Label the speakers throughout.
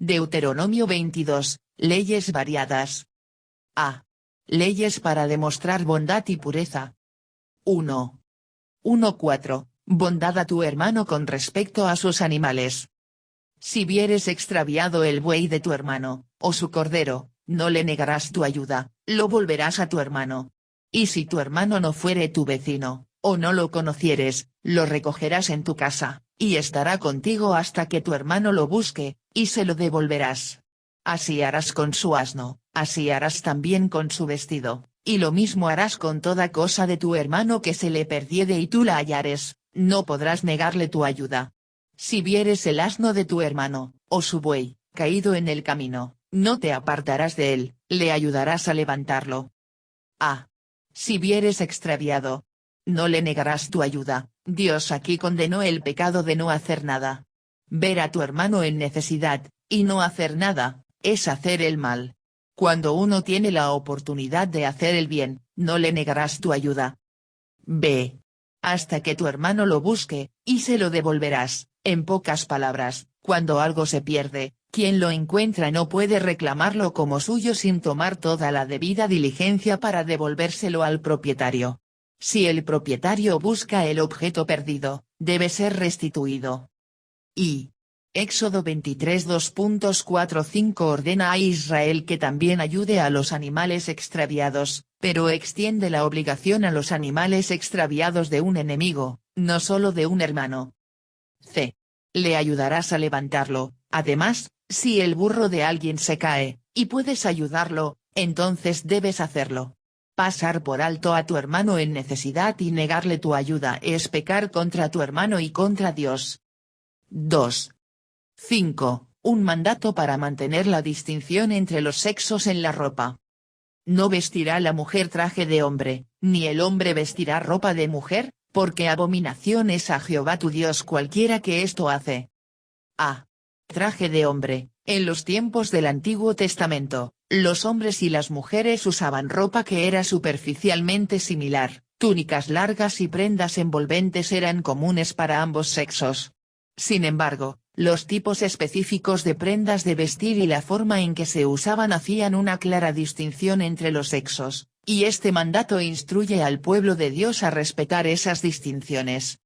Speaker 1: Deuteronomio 22, leyes variadas. A. Leyes para demostrar bondad y pureza. 1. 1.4. Bondad a tu hermano con respecto a sus animales. Si vieres extraviado el buey de tu hermano, o su cordero, no le negarás tu ayuda, lo volverás a tu hermano. Y si tu hermano no fuere tu vecino, o no lo conocieres, lo recogerás en tu casa, y estará contigo hasta que tu hermano lo busque, y se lo devolverás. Así harás con su asno, así harás también con su vestido, y lo mismo harás con toda cosa de tu hermano que se le perdiere y tú la hallares, no podrás negarle tu ayuda. Si vieres el asno de tu hermano, o su buey, caído en el camino, no te apartarás de él, le ayudarás a levantarlo. A. Si vieres extraviado, no le negarás tu ayuda. Dios aquí condenó el pecado de no hacer nada. Ver a tu hermano en necesidad, y no hacer nada, es hacer el mal. Cuando uno tiene la oportunidad de hacer el bien, no le negarás tu ayuda. B. Hasta que tu hermano lo busque, y se lo devolverás. En pocas palabras, cuando algo se pierde, quien lo encuentra no puede reclamarlo como suyo sin tomar toda la debida diligencia para devolvérselo al propietario. Si el propietario busca el objeto perdido, debe ser restituido. Y. Éxodo 23 2.45 ordena a Israel que también ayude a los animales extraviados, pero extiende la obligación a los animales extraviados de un enemigo, no solo de un hermano. C. Le ayudarás a levantarlo. Además, si el burro de alguien se cae, y puedes ayudarlo, entonces debes hacerlo. Pasar por alto a tu hermano en necesidad y negarle tu ayuda es pecar contra tu hermano y contra Dios. 2. 5. Un mandato para mantener la distinción entre los sexos en la ropa. No vestirá la mujer traje de hombre, ni el hombre vestirá ropa de mujer, porque abominación es a Jehová tu Dios cualquiera que esto hace. A. Traje de hombre. En los tiempos del Antiguo Testamento, los hombres y las mujeres usaban ropa que era superficialmente similar, túnicas largas y prendas envolventes eran comunes para ambos sexos. Sin embargo, los tipos específicos de prendas de vestir y la forma en que se usaban hacían una clara distinción entre los sexos, y este mandato instruye al pueblo de Dios a respetar esas distinciones.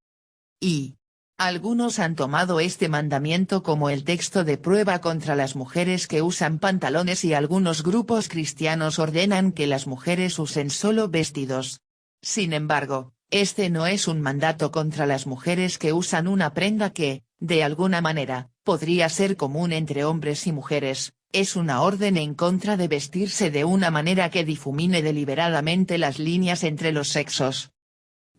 Speaker 1: Y. Algunos han tomado este mandamiento como el texto de prueba contra las mujeres que usan pantalones y algunos grupos cristianos ordenan que las mujeres usen solo vestidos. Sin embargo, este no es un mandato contra las mujeres que usan una prenda que, de alguna manera, podría ser común entre hombres y mujeres, es una orden en contra de vestirse de una manera que difumine deliberadamente las líneas entre los sexos.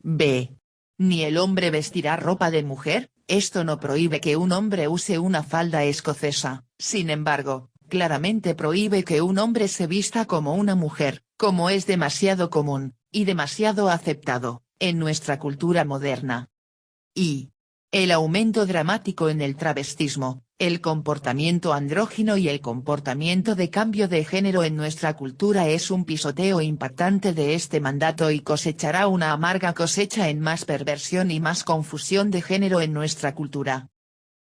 Speaker 1: B. Ni el hombre vestirá ropa de mujer. Esto no prohíbe que un hombre use una falda escocesa, sin embargo, claramente prohíbe que un hombre se vista como una mujer, como es demasiado común, y demasiado aceptado, en nuestra cultura moderna. Y. El aumento dramático en el travestismo, el comportamiento andrógino y el comportamiento de cambio de género en nuestra cultura es un pisoteo impactante de este mandato y cosechará una amarga cosecha en más perversión y más confusión de género en nuestra cultura.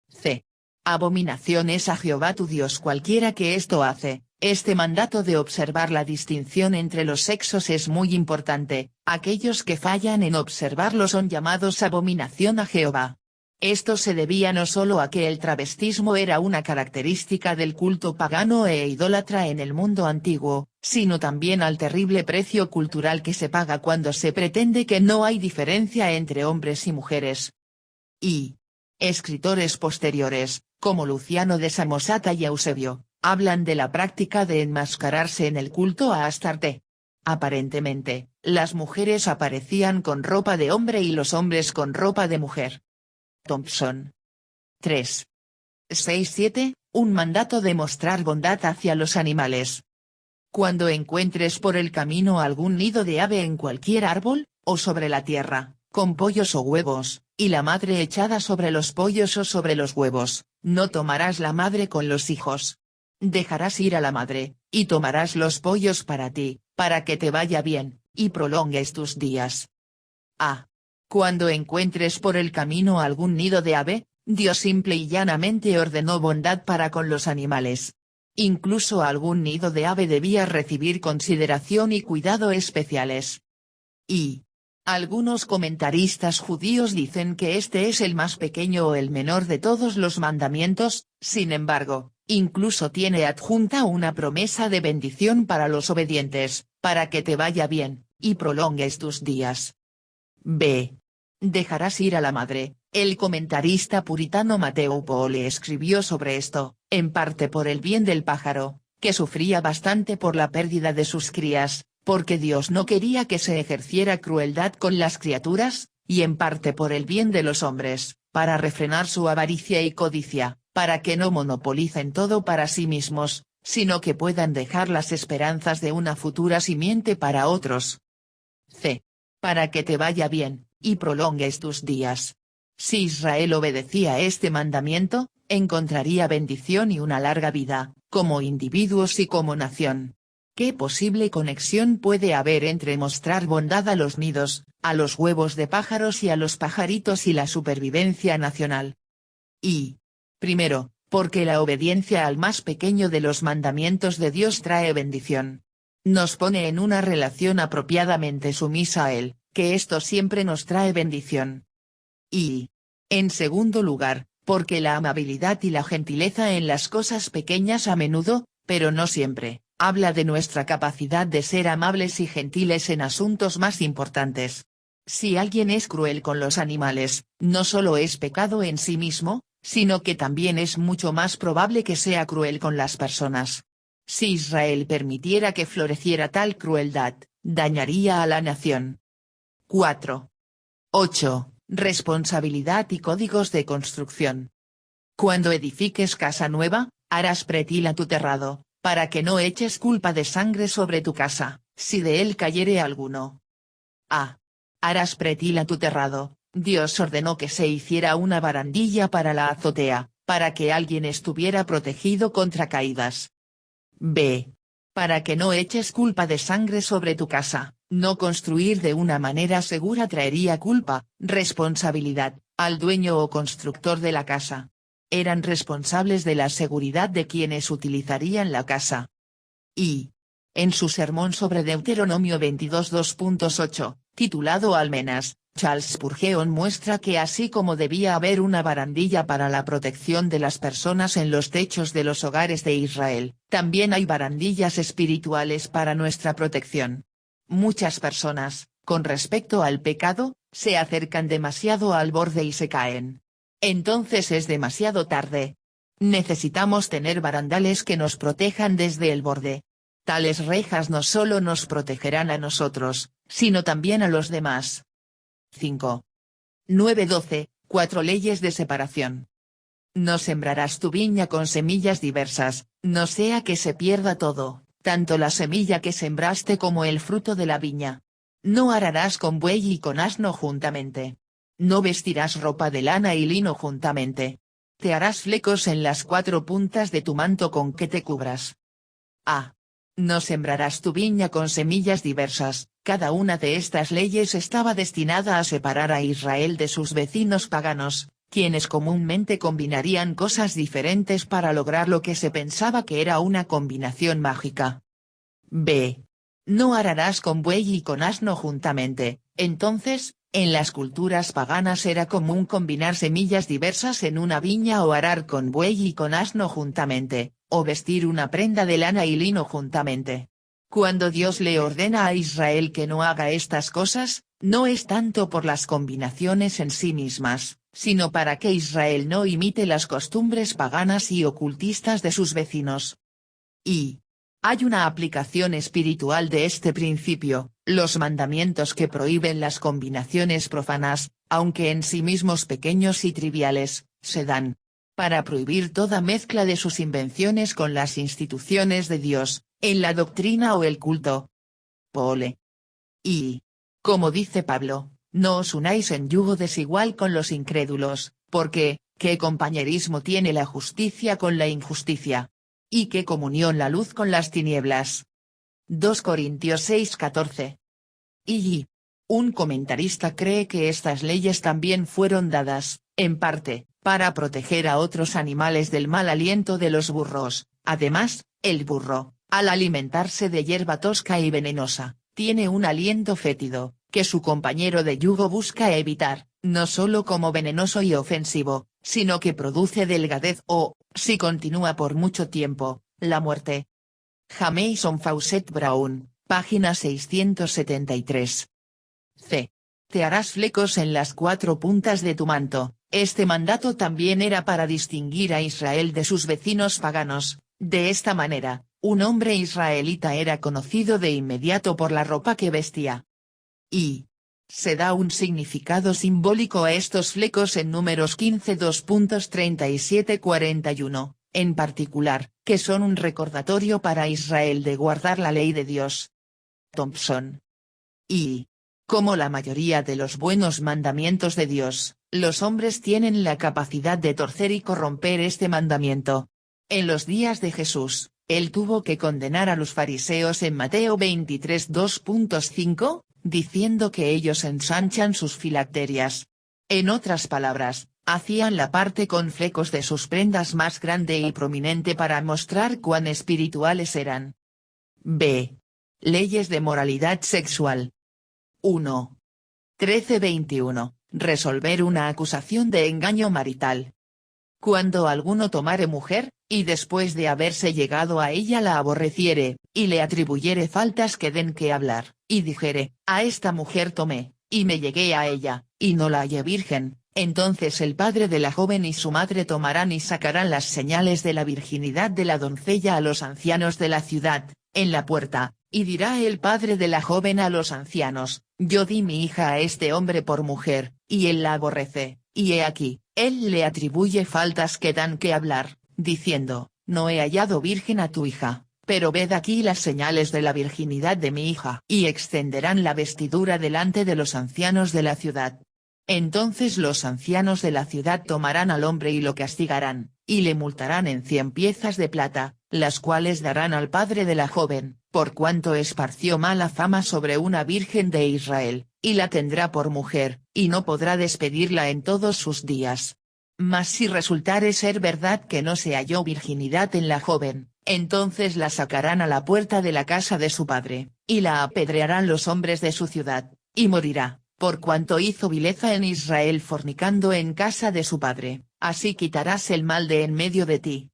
Speaker 1: C. Abominación es a Jehová tu Dios cualquiera que esto hace. Este mandato de observar la distinción entre los sexos es muy importante, aquellos que fallan en observarlo son llamados abominación a Jehová. Esto se debía no solo a que el travestismo era una característica del culto pagano e idólatra en el mundo antiguo, sino también al terrible precio cultural que se paga cuando se pretende que no hay diferencia entre hombres y mujeres. Y. Escritores posteriores, como Luciano de Samosata y Eusebio, hablan de la práctica de enmascararse en el culto a Astarte. Aparentemente, las mujeres aparecían con ropa de hombre y los hombres con ropa de mujer. Thompson. 3. 6-7, un mandato de mostrar bondad hacia los animales. Cuando encuentres por el camino algún nido de ave en cualquier árbol, o sobre la tierra, con pollos o huevos, y la madre echada sobre los pollos o sobre los huevos, no tomarás la madre con los hijos. Dejarás ir a la madre, y tomarás los pollos para ti, para que te vaya bien, y prolongues tus días. A. Cuando encuentres por el camino algún nido de ave, Dios simple y llanamente ordenó bondad para con los animales. Incluso algún nido de ave debía recibir consideración y cuidado especiales. Y algunos comentaristas judíos dicen que este es el más pequeño o el menor de todos los mandamientos, sin embargo, incluso tiene adjunta una promesa de bendición para los obedientes, para que te vaya bien, y prolongues tus días. B. Dejarás ir a la madre. El comentarista puritano Mateo Pole escribió sobre esto, en parte por el bien del pájaro, que sufría bastante por la pérdida de sus crías, porque Dios no quería que se ejerciera crueldad con las criaturas, y en parte por el bien de los hombres, para refrenar su avaricia y codicia, para que no monopolicen todo para sí mismos, sino que puedan dejar las esperanzas de una futura simiente para otros. C. Para que te vaya bien, y prolongues tus días. Si Israel obedecía este mandamiento, encontraría bendición y una larga vida, como individuos y como nación. ¿Qué posible conexión puede haber entre mostrar bondad a los nidos, a los huevos de pájaros y a los pajaritos y la supervivencia nacional? Y, primero, porque la obediencia al más pequeño de los mandamientos de Dios trae bendición. Nos pone en una relación apropiadamente sumisa a Él, que esto siempre nos trae bendición. Y, en segundo lugar, porque la amabilidad y la gentileza en las cosas pequeñas a menudo, pero no siempre, habla de nuestra capacidad de ser amables y gentiles en asuntos más importantes. Si alguien es cruel con los animales, no solo es pecado en sí mismo, sino que también es mucho más probable que sea cruel con las personas. Si Israel permitiera que floreciera tal crueldad, dañaría a la nación. 4. 8. Responsabilidad y códigos de construcción. Cuando edifiques casa nueva, harás pretila tu terrado, para que no eches culpa de sangre sobre tu casa, si de él cayere alguno. A. Harás pretila tu terrado. Dios ordenó que se hiciera una barandilla para la azotea, para que alguien estuviera protegido contra caídas. B. Para que no eches culpa de sangre sobre tu casa, no construir de una manera segura traería culpa, responsabilidad, al dueño o constructor de la casa. Eran responsables de la seguridad de quienes utilizarían la casa. Y, en su sermón sobre Deuteronomio 22 2.8, titulado Almenas, Charles Spurgeon muestra que así como debía haber una barandilla para la protección de las personas en los techos de los hogares de Israel, también hay barandillas espirituales para nuestra protección. Muchas personas, con respecto al pecado, se acercan demasiado al borde y se caen. Entonces es demasiado tarde. Necesitamos tener barandales que nos protejan desde el borde. Tales rejas no solo nos protegerán a nosotros, sino también a los demás. 5. 9-12, 4 leyes de separación. No sembrarás tu viña con semillas diversas, no sea que se pierda todo, tanto la semilla que sembraste como el fruto de la viña. No ararás con buey y con asno juntamente. No vestirás ropa de lana y lino juntamente. Te harás flecos en las 4 puntas de tu manto con que te cubras. A. No sembrarás tu viña con semillas diversas. Cada una de estas leyes estaba destinada a separar a Israel de sus vecinos paganos, quienes comúnmente combinarían cosas diferentes para lograr lo que se pensaba que era una combinación mágica. B. No ararás con buey y con asno juntamente. Entonces, en las culturas paganas era común combinar semillas diversas en una viña o arar con buey y con asno juntamente, o vestir una prenda de lana y lino juntamente. Cuando Dios le ordena a Israel que no haga estas cosas, no es tanto por las combinaciones en sí mismas, sino para que Israel no imite las costumbres paganas y ocultistas de sus vecinos. Y hay una aplicación espiritual de este principio: los mandamientos que prohíben las combinaciones profanas, aunque en sí mismos pequeños y triviales, se dan para prohibir toda mezcla de sus invenciones con las instituciones de Dios, en la doctrina o el culto. Pole. Y, como dice Pablo, no os unáis en yugo desigual con los incrédulos, porque, ¿qué compañerismo tiene la justicia con la injusticia? ¿Y qué comunión la luz con las tinieblas? 2 Corintios 6:14. Y un comentarista cree que estas leyes también fueron dadas, en parte, para proteger a otros animales del mal aliento de los burros. Además, el burro, al alimentarse de hierba tosca y venenosa, tiene un aliento fétido, que su compañero de yugo busca evitar, no solo como venenoso y ofensivo, sino que produce delgadez o, si continúa por mucho tiempo, la muerte. Jamison Fawcett Brown, página 673. C. Te harás flecos en las 4 puntas de tu manto. Este mandato también era para distinguir a Israel de sus vecinos paganos. De esta manera, un hombre israelita era conocido de inmediato por la ropa que vestía. Y se da un significado simbólico a estos flecos en Números 15 2.37-41, en particular, que son un recordatorio para Israel de guardar la ley de Dios. Thompson. Y como la mayoría de los buenos mandamientos de Dios, los hombres tienen la capacidad de torcer y corromper este mandamiento. En los días de Jesús, él tuvo que condenar a los fariseos en Mateo 23 2.5, diciendo que ellos ensanchan sus filacterias. En otras palabras, hacían la parte con flecos de sus prendas más grande y prominente para mostrar cuán espirituales eran. B. Leyes de moralidad sexual. 1. 13-21. Resolver una acusación de engaño marital. Cuando alguno tomare mujer, y después de haberse llegado a ella la aborreciere, y le atribuyere faltas que den que hablar, y dijere, a esta mujer tomé, y me llegué a ella, y no la hallé virgen, entonces el padre de la joven y su madre tomarán y sacarán las señales de la virginidad de la doncella a los ancianos de la ciudad, en la puerta, y dirá el padre de la joven a los ancianos, yo di mi hija a este hombre por mujer, y él la aborrece, y he aquí, él le atribuye faltas que dan que hablar, diciendo, no he hallado virgen a tu hija, pero ved aquí las señales de la virginidad de mi hija. Y extenderán la vestidura delante de los ancianos de la ciudad. Entonces los ancianos de la ciudad tomarán al hombre y lo castigarán, y le multarán en 100 piezas de plata, las cuales darán al padre de la joven, por cuanto esparció mala fama sobre una virgen de Israel, y la tendrá por mujer, y no podrá despedirla en todos sus días. Mas si resultare ser verdad que no se halló virginidad en la joven, entonces la sacarán a la puerta de la casa de su padre, y la apedrearán los hombres de su ciudad, y morirá, por cuanto hizo vileza en Israel fornicando en casa de su padre, así quitarás el mal de en medio de ti.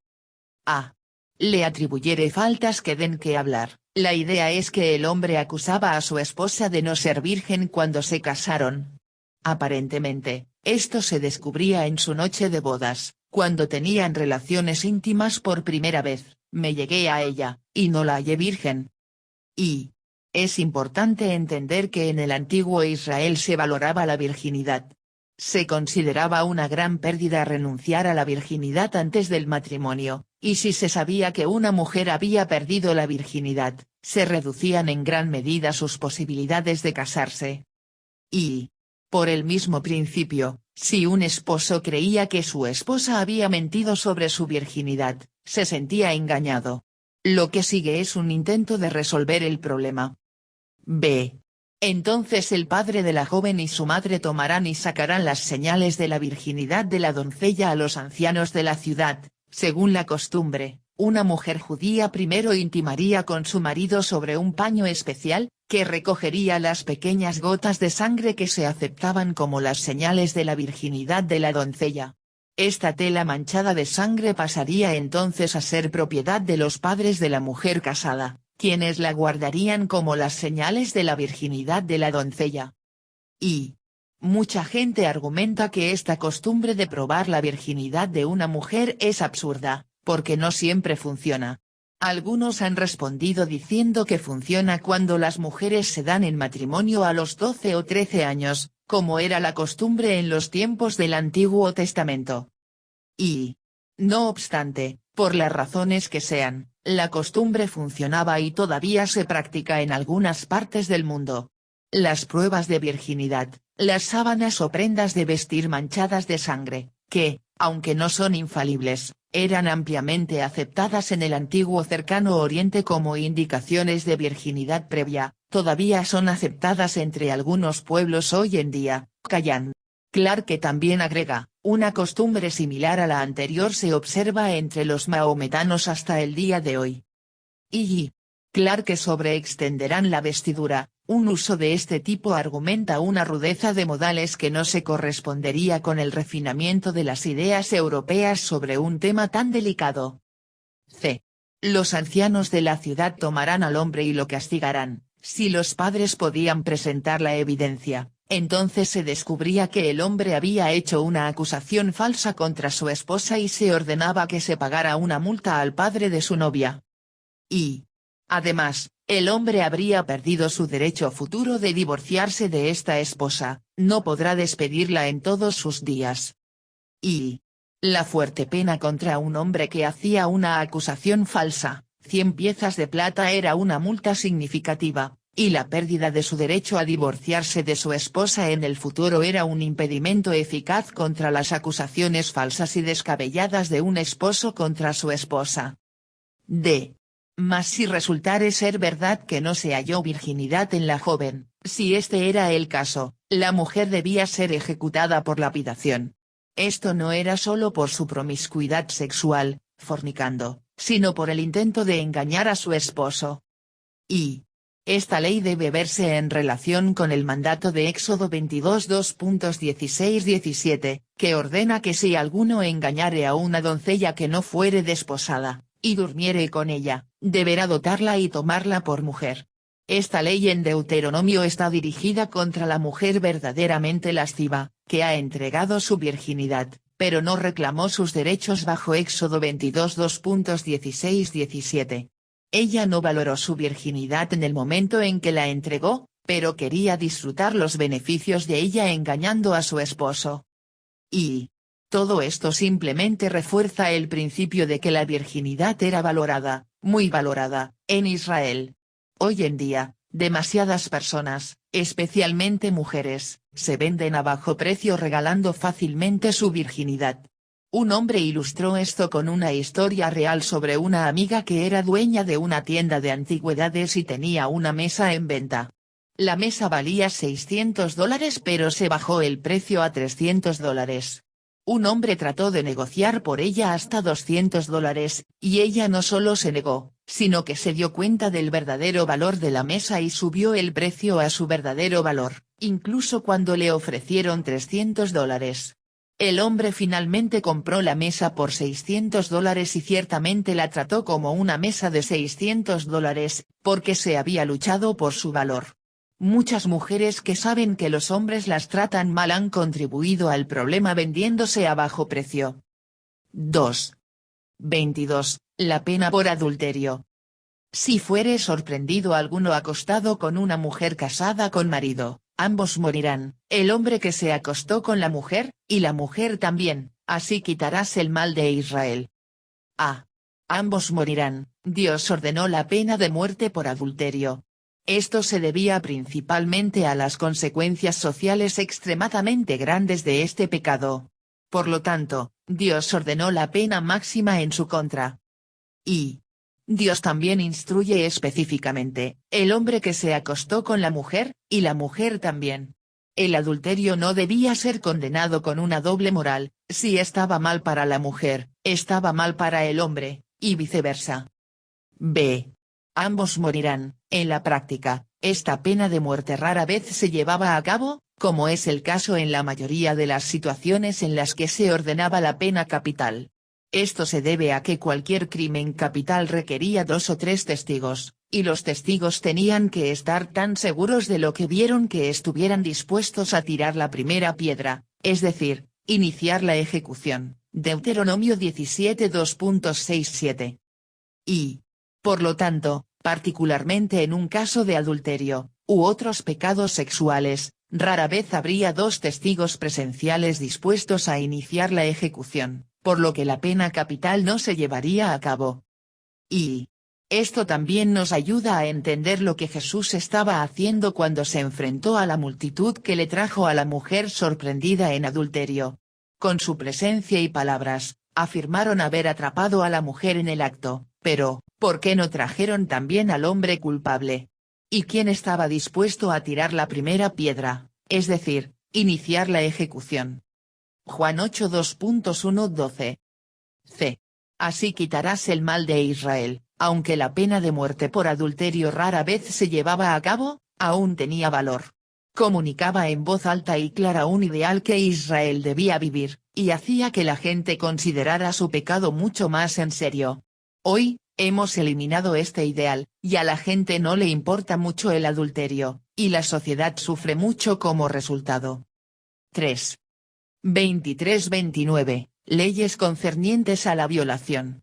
Speaker 1: A. Le atribuyere faltas que den que hablar. La idea es que el hombre acusaba a su esposa de no ser virgen cuando se casaron. Aparentemente, esto se descubría en su noche de bodas, cuando tenían relaciones íntimas por primera vez, me llegué a ella, y no la hallé virgen. Y es importante entender que en el antiguo Israel se valoraba la virginidad. Se consideraba una gran pérdida renunciar a la virginidad antes del matrimonio, y si se sabía que una mujer había perdido la virginidad, se reducían en gran medida sus posibilidades de casarse. Y, por el mismo principio, si un esposo creía que su esposa había mentido sobre su virginidad, se sentía engañado. Lo que sigue es un intento de resolver el problema. B. Entonces el padre de la joven y su madre tomarán y sacarán las señales de la virginidad de la doncella a los ancianos de la ciudad. Según la costumbre, una mujer judía primero intimaría con su marido sobre un paño especial, que recogería las pequeñas gotas de sangre que se aceptaban como las señales de la virginidad de la doncella. Esta tela manchada de sangre pasaría entonces a ser propiedad de los padres de la mujer casada, quienes la guardarían como las señales de la virginidad de la doncella. Y mucha gente argumenta que esta costumbre de probar la virginidad de una mujer es absurda, porque no siempre funciona. Algunos han respondido diciendo que funciona cuando las mujeres se dan en matrimonio a los 12 o 13 años, como era la costumbre en los tiempos del Antiguo Testamento. Y, no obstante, por las razones que sean, la costumbre funcionaba y todavía se practica en algunas partes del mundo. Las pruebas de virginidad, las sábanas o prendas de vestir manchadas de sangre, que, aunque no son infalibles, eran ampliamente aceptadas en el antiguo Cercano Oriente como indicaciones de virginidad previa, todavía son aceptadas entre algunos pueblos hoy en día. Callan. Clarke también agrega, Una costumbre similar a la anterior se observa entre los maometanos hasta el día de hoy. Y claro que sobreextenderán la vestidura. Un uso de este tipo argumenta una rudeza de modales que no se correspondería con el refinamiento de las ideas europeas sobre un tema tan delicado. C. Los ancianos de la ciudad tomarán al hombre y lo castigarán. Si los padres podían presentar la evidencia, entonces se descubría que el hombre había hecho una acusación falsa contra su esposa y se ordenaba que se pagara una multa al padre de su novia. Y, además, el hombre habría perdido su derecho futuro de divorciarse de esta esposa, no podrá despedirla en todos sus días. Y la fuerte pena contra un hombre que hacía una acusación falsa, 100 piezas de plata era una multa significativa, y la pérdida de su derecho a divorciarse de su esposa en el futuro era un impedimento eficaz contra las acusaciones falsas y descabelladas de un esposo contra su esposa. D. Mas si resultare ser verdad que no se halló virginidad en la joven, si este era el caso, la mujer debía ser ejecutada por lapidación. Esto no era solo por su promiscuidad sexual, fornicando, sino por el intento de engañar a su esposo. Y esta ley debe verse en relación con el mandato de Éxodo 22 2.16-17, que ordena que si alguno engañare a una doncella que no fuere desposada, y durmiere con ella, deberá dotarla y tomarla por mujer. Esta ley en Deuteronomio está dirigida contra la mujer verdaderamente lasciva, que ha entregado su virginidad, pero no reclamó sus derechos bajo Éxodo 22 2.16-17. Ella no valoró su virginidad en el momento en que la entregó, pero quería disfrutar los beneficios de ella engañando a su esposo. Y todo esto simplemente refuerza el principio de que la virginidad era valorada, muy valorada, en Israel. Hoy en día, demasiadas personas, especialmente mujeres, se venden a bajo precio regalando fácilmente su virginidad. Un hombre ilustró esto con una historia real sobre una amiga que era dueña de una tienda de antigüedades y tenía una mesa en venta. La mesa valía $600 pero se bajó el precio a $300. Un hombre trató de negociar por ella hasta $200, y ella no solo se negó, sino que se dio cuenta del verdadero valor de la mesa y subió el precio a su verdadero valor, incluso cuando le ofrecieron $300. El hombre finalmente compró la mesa por $600 y ciertamente la trató como una mesa de $600, porque se había luchado por su valor. Muchas mujeres que saben que los hombres las tratan mal han contribuido al problema vendiéndose a bajo precio. 2. 22. La pena por adulterio. Si fuere sorprendido alguno acostado con una mujer casada con marido, ambos morirán, el hombre que se acostó con la mujer, y la mujer también, así quitarás el mal de Israel. A. Ambos morirán. Dios ordenó la pena de muerte por adulterio. Esto se debía principalmente a las consecuencias sociales extremadamente grandes de este pecado. Por lo tanto, Dios ordenó la pena máxima en su contra. Y Dios también instruye específicamente, el hombre que se acostó con la mujer, y la mujer también. El adulterio no debía ser condenado con una doble moral, si estaba mal para la mujer, estaba mal para el hombre, y viceversa. B. Ambos morirán. En la práctica, esta pena de muerte rara vez se llevaba a cabo, como es el caso en la mayoría de las situaciones en las que se ordenaba la pena capital. Esto se debe a que cualquier crimen capital requería 2 o 3 testigos, y los testigos tenían que estar tan seguros de lo que vieron que estuvieran dispuestos a tirar la primera piedra, es decir, iniciar la ejecución. Deuteronomio 17 2.67. Y, por lo tanto, particularmente en un caso de adulterio, u otros pecados sexuales, rara vez habría 2 testigos presenciales dispuestos a iniciar la ejecución, por lo que la pena capital no se llevaría a cabo. Y esto también nos ayuda a entender lo que Jesús estaba haciendo cuando se enfrentó a la multitud que le trajo a la mujer sorprendida en adulterio. Con su presencia y palabras, afirmaron haber atrapado a la mujer en el acto, pero, ¿por qué no trajeron también al hombre culpable? ¿Y quién estaba dispuesto a tirar la primera piedra, es decir, iniciar la ejecución? Juan 8 2.1-12. C. Así quitarás el mal de Israel, aunque la pena de muerte por adulterio rara vez se llevaba a cabo, aún tenía valor. Comunicaba en voz alta y clara un ideal que Israel debía vivir, y hacía que la gente considerara su pecado mucho más en serio. Hoy, hemos eliminado este ideal, y a la gente no le importa mucho el adulterio, y la sociedad sufre mucho como resultado. 3. 23-29, leyes concernientes a la violación.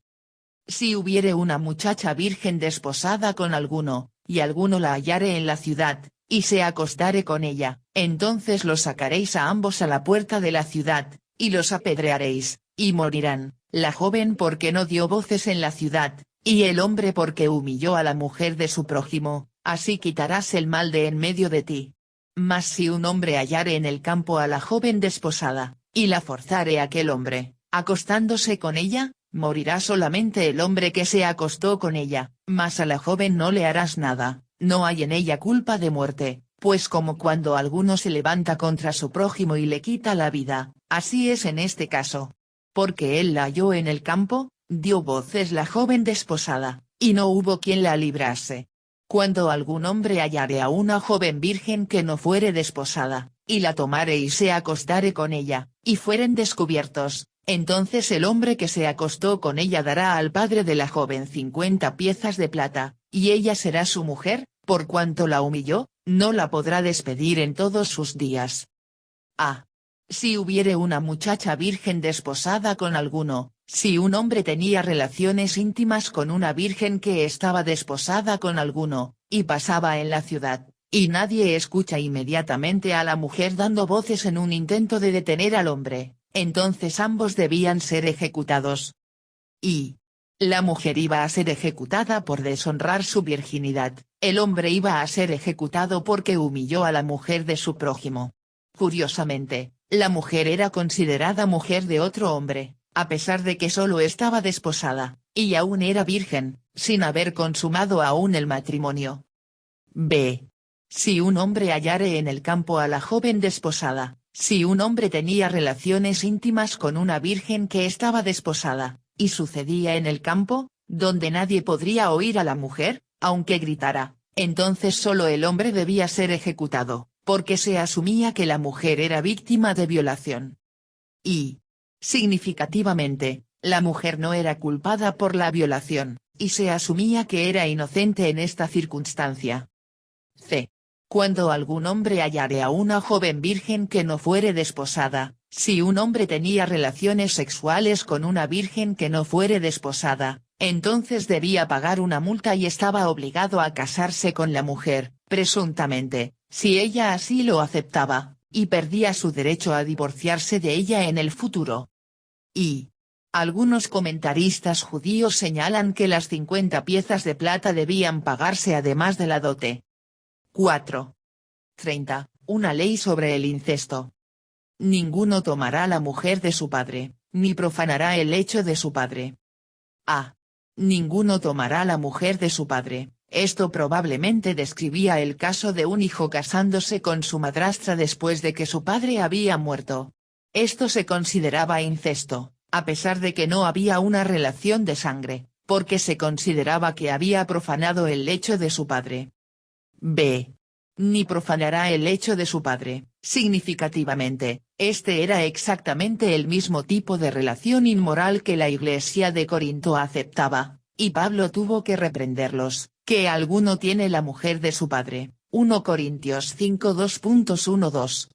Speaker 1: Si hubiere una muchacha virgen desposada con alguno, y alguno la hallare en la ciudad, y se acostare con ella, entonces los sacaréis a ambos a la puerta de la ciudad, y los apedrearéis, y morirán, la joven porque no dio voces en la ciudad, y el hombre porque humilló a la mujer de su prójimo, así quitarás el mal de en medio de ti. Mas si un hombre hallare en el campo a la joven desposada, y la forzare aquel hombre, acostándose con ella, morirá solamente el hombre que se acostó con ella, mas a la joven no le harás nada, no hay en ella culpa de muerte, pues como cuando alguno se levanta contra su prójimo y le quita la vida, así es en este caso. Porque él la halló en el campo, dio voces la joven desposada, y no hubo quien la librase. Cuando algún hombre hallare a una joven virgen que no fuere desposada, y la tomare y se acostare con ella, y fueren descubiertos, entonces el hombre que se acostó con ella dará al padre de la joven 50 piezas de plata, y ella será su mujer, por cuanto la humilló, no la podrá despedir en todos sus días. A. Si hubiere una muchacha virgen desposada con alguno, si un hombre tenía relaciones íntimas con una virgen que estaba desposada con alguno, y pasaba en la ciudad, y nadie escucha inmediatamente a la mujer dando voces en un intento de detener al hombre, entonces ambos debían ser ejecutados. Y la mujer iba a ser ejecutada por deshonrar su virginidad, el hombre iba a ser ejecutado porque humilló a la mujer de su prójimo. Curiosamente, la mujer era considerada mujer de otro hombre, a pesar de que solo estaba desposada, y aún era virgen, sin haber consumado aún el matrimonio. B. Si un hombre hallare en el campo a la joven desposada, si un hombre tenía relaciones íntimas con una virgen que estaba desposada, y sucedía en el campo, donde nadie podría oír a la mujer, aunque gritara, entonces solo el hombre debía ser ejecutado, porque se asumía que la mujer era víctima de violación. Y, significativamente, la mujer no era culpada por la violación, y se asumía que era inocente en esta circunstancia. C. Cuando algún hombre hallare a una joven virgen que no fuere desposada, si un hombre tenía relaciones sexuales con una virgen que no fuere desposada, entonces debía pagar una multa y estaba obligado a casarse con la mujer, presuntamente, si ella así lo aceptaba, y perdía su derecho a divorciarse de ella en el futuro. Y algunos comentaristas judíos señalan que las 50 piezas de plata debían pagarse además de la dote. 4. 30. Una ley sobre el incesto. Ninguno tomará la mujer de su padre, ni profanará el lecho de su padre. A. Ninguno tomará la mujer de su padre. Esto probablemente describía el caso de un hijo casándose con su madrastra después de que su padre había muerto. Esto se consideraba incesto, a pesar de que no había una relación de sangre, porque se consideraba que había profanado el lecho de su padre. B. Ni profanará el lecho de su padre. Significativamente, este era exactamente el mismo tipo de relación inmoral que la Iglesia de Corinto aceptaba, y Pablo tuvo que reprenderlos, que alguno tiene la mujer de su padre. 1 Corintios 5 2.1-2.